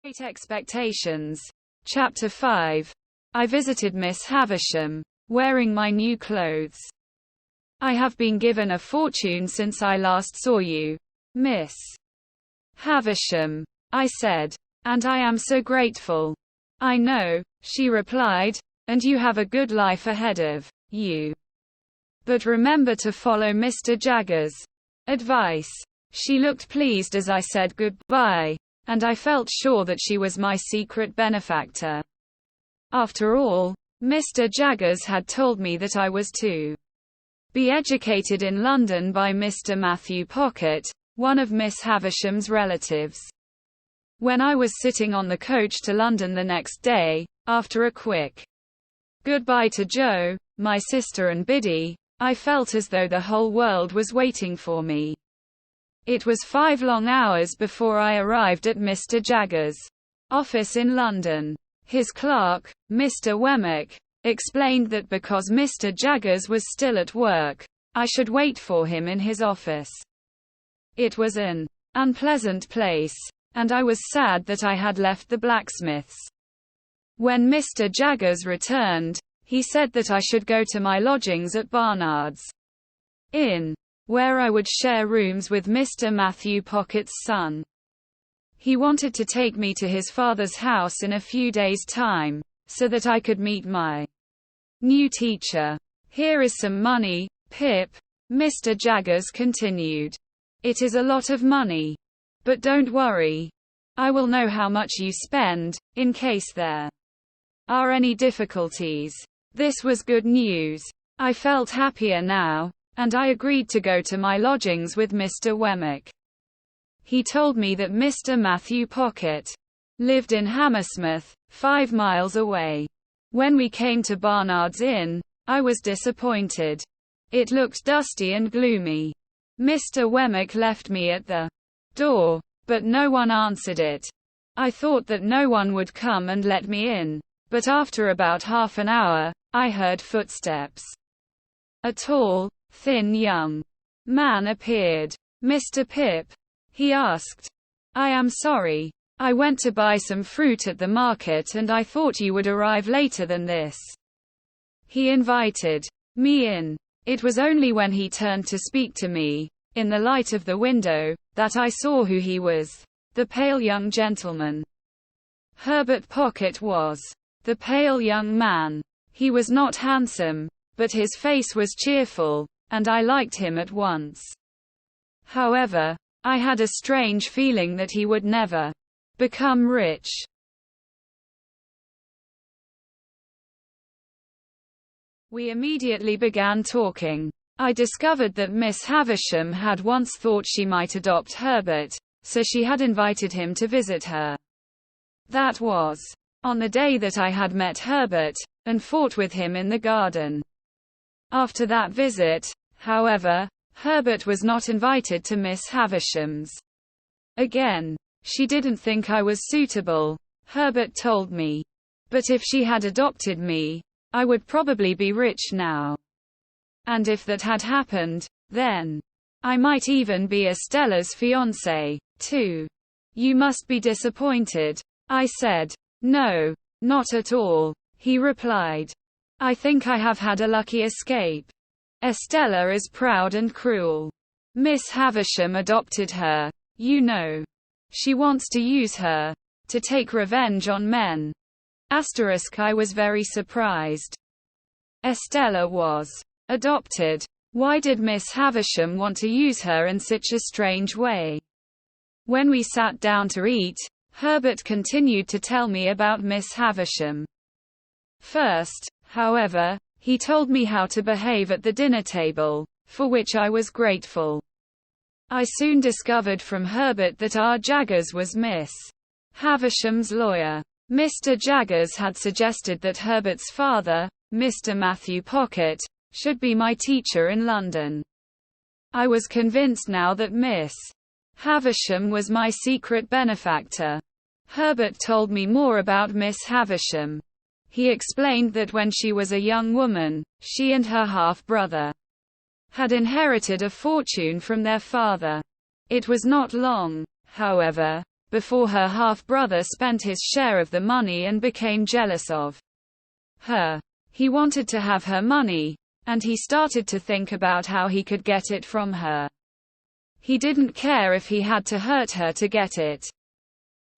Great Expectations. Chapter 5. I visited Miss Havisham, wearing my new clothes. I have been given a fortune since I last saw you, Miss Havisham, I said. And I am so grateful. I know, she replied, and you have a good life ahead of you. But remember to follow Mr. Jagger's advice. She looked pleased as I said goodbye, and I felt sure that she was my secret benefactor. After all, Mr. Jaggers had told me that I was to be educated in London by Mr. Matthew Pocket, one of Miss Havisham's relatives. When I was sitting on the coach to London the next day, after a quick goodbye to Jo, my sister and Biddy, I felt as though the whole world was waiting for me. It was 5 long hours before I arrived at Mr. Jagger's office in London. His clerk, Mr. Wemmick, explained that because Mr. Jaggers was still at work, I should wait for him in his office. It was an unpleasant place, and I was sad that I had left the blacksmith's. When Mr. Jaggers returned, he said that I should go to my lodgings at Barnard's Inn, where I would share rooms with Mr. Matthew Pocket's son. He wanted to take me to his father's house in a few days' time, so that I could meet my new teacher. Here is some money, Pip, Mr. Jaggers continued. It is a lot of money. But don't worry. I will know how much you spend, in case there are any difficulties. This was good news. I felt happier now, and I agreed to go to my lodgings with Mr. Wemmick. He told me that Mr. Matthew Pocket lived in Hammersmith, 5 miles away. When we came to Barnard's Inn, I was disappointed. It looked dusty and gloomy. Mr. Wemmick left me at the door, but no one answered it. I thought that no one would come and let me in, but after about half an hour, I heard footsteps. A tall, thin young man appeared. Mr. Pip? He asked. I am sorry. I went to buy some fruit at the market and I thought you would arrive later than this. He invited me in. It was only when he turned to speak to me, in the light of the window, that I saw who he was. The pale young gentleman. Herbert Pocket was the pale young man. He was not handsome, but his face was cheerful, and I liked him at once. However, I had a strange feeling that he would never become rich. We immediately began talking. I discovered that Miss Havisham had once thought she might adopt Herbert, so she had invited him to visit her. That was on the day that I had met Herbert, and fought with him in the garden. After that visit, however, Herbert was not invited to Miss Havisham's again. She didn't think I was suitable, Herbert told me. But if she had adopted me, I would probably be rich now. And if that had happened, then I might even be Estella's fiancé, too. You must be disappointed, I said. No, not at all, he replied. I think I have had a lucky escape. Estella is proud and cruel. Miss Havisham adopted her, you know. She wants to use her to take revenge on men. I was very surprised. Estella was adopted. Why did Miss Havisham want to use her in such a strange way? When we sat down to eat, Herbert continued to tell me about Miss Havisham. First, however, he told me how to behave at the dinner table, for which I was grateful. I soon discovered from Herbert that R. Jaggers was Miss Havisham's lawyer. Mr. Jaggers had suggested that Herbert's father, Mr. Matthew Pocket, should be my teacher in London. I was convinced now that Miss Havisham was my secret benefactor. Herbert told me more about Miss Havisham. He explained that when she was a young woman, she and her half-brother had inherited a fortune from their father. It was not long, however, before her half-brother spent his share of the money and became jealous of her. He wanted to have her money, and he started to think about how he could get it from her. He didn't care if he had to hurt her to get it.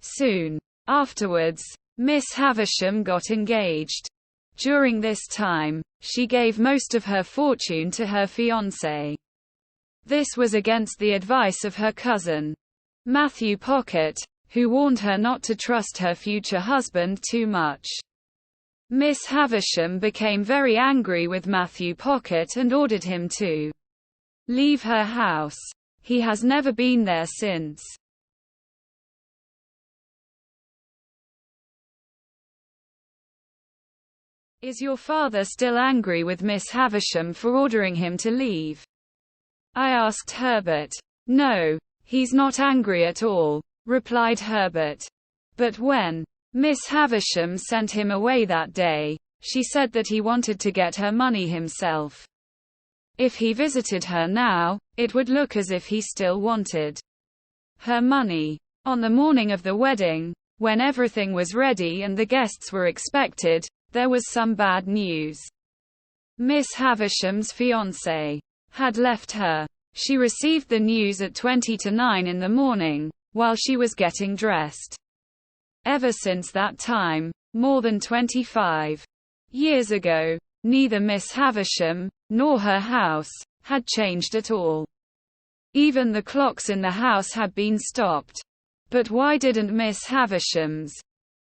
Soon afterwards, Miss Havisham got engaged. During this time, she gave most of her fortune to her fiancé. This was against the advice of her cousin, Matthew Pocket, who warned her not to trust her future husband too much. Miss Havisham became very angry with Matthew Pocket and ordered him to leave her house. He has never been there since. Is your father still angry with Miss Havisham for ordering him to leave? I asked Herbert. No, he's not angry at all, replied Herbert. But when Miss Havisham sent him away that day, she said that he wanted to get her money himself. If he visited her now, it would look as if he still wanted her money. On the morning of the wedding, when everything was ready and the guests were expected, there was some bad news. Miss Havisham's fiancé had left her. She received the news at 8:20 in the morning, while she was getting dressed. Ever since that time, more than 25 years ago, neither Miss Havisham, nor her house, had changed at all. Even the clocks in the house had been stopped. But why didn't Miss Havisham's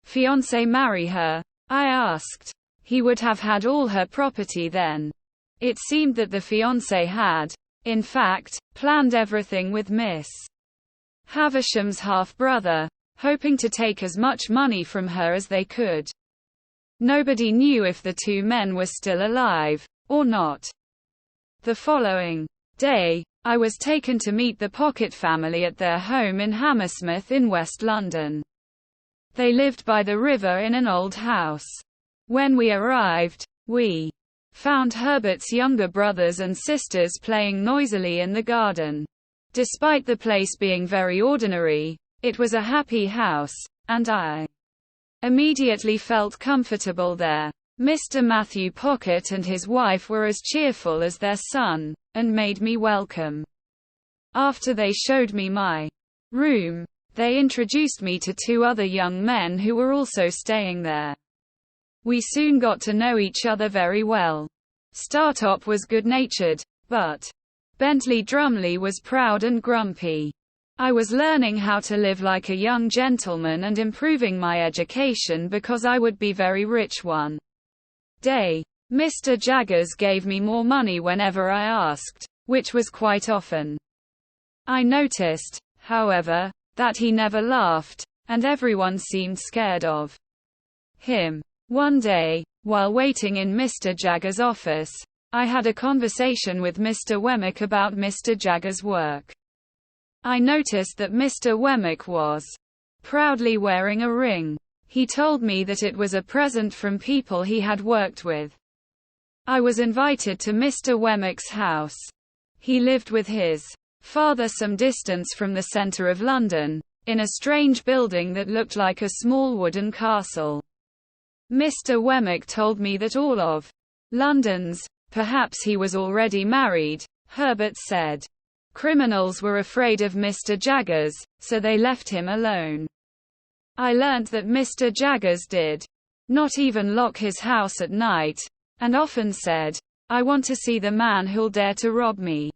fiancé marry her? I asked. He would have had all her property then. It seemed that the fiancé had, in fact, planned everything with Miss Havisham's half-brother, hoping to take as much money from her as they could. Nobody knew if the two men were still alive, or not. The following day, I was taken to meet the Pocket family at their home in Hammersmith in West London. They lived by the river in an old house. When we arrived, we found Herbert's younger brothers and sisters playing noisily in the garden. Despite the place being very ordinary, it was a happy house, and I immediately felt comfortable there. Mr. Matthew Pocket and his wife were as cheerful as their son, and made me welcome. After they showed me my room, they introduced me to two other young men who were also staying there. We soon got to know each other very well. Startop was good-natured, but Bentley Drumley was proud and grumpy. I was learning how to live like a young gentleman and improving my education because I would be very rich one day. Mr. Jaggers gave me more money whenever I asked, which was quite often. I noticed, however, that he never laughed, and everyone seemed scared of him. One day, while waiting in Mr. Jaggers' office, I had a conversation with Mr. Wemmick about Mr. Jaggers' work. I noticed that Mr. Wemmick was proudly wearing a ring. He told me that it was a present from people he had worked with. I was invited to Mr. Wemmick's house. He lived with his father some distance from the centre of London, in a strange building that looked like a small wooden castle. Mr. Wemmick told me that all of London's, perhaps he was already married, Herbert said, criminals were afraid of Mr. Jaggers, so they left him alone. I learnt that Mr. Jaggers did not even lock his house at night, and often said, "I want to see the man who'll dare to rob me."